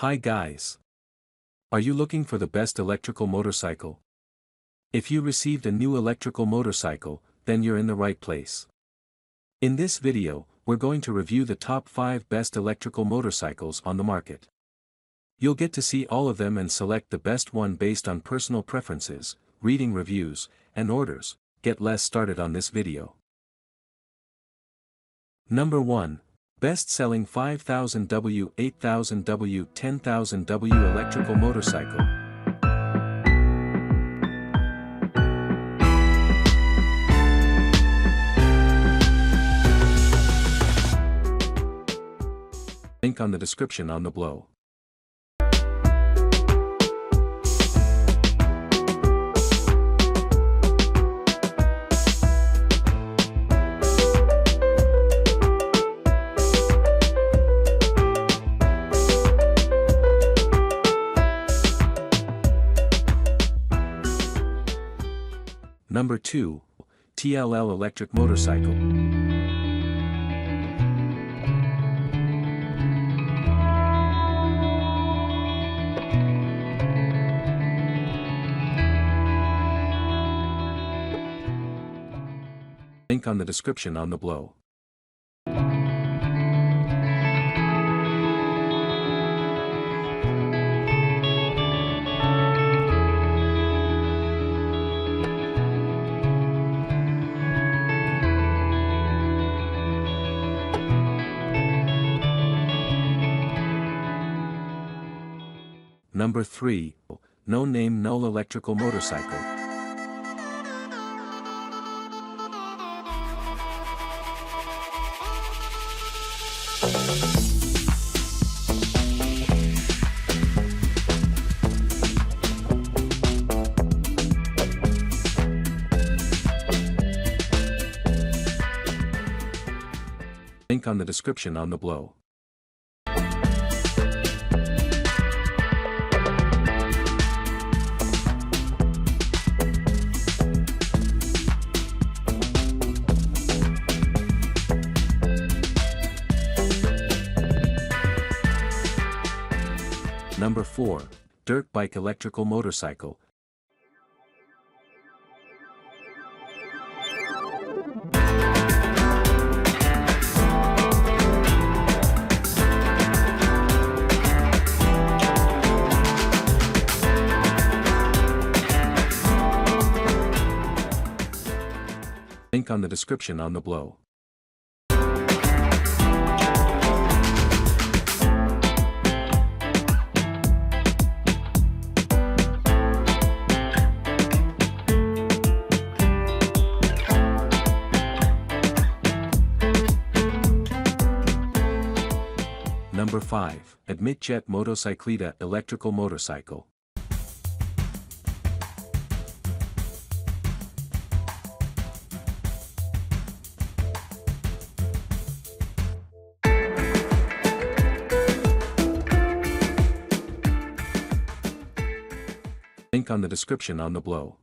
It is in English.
Hi guys. Are you looking for the best electrical motorcycle? If you received a new electrical motorcycle, then you're in the right place. In this video, we're going to review the top 5 best electrical motorcycles on the market. You'll get to see all of them and select the best one based on personal preferences, reading reviews, and orders. Get less started on this video. Number 1. Best-selling 5000W, 8000W, 10,000W electrical motorcycle. Link on the description on the below. Number 2. TLL electric motorcycle. Link on the description on the below. Number 3. No Name Null electrical motorcycle. Link on the description on the below. Number 4. Dirt bike electrical motorcycle. Link on the description on the below. Number 5. Admitjet Motocicleta electrical motorcycle. Link on the description on the below.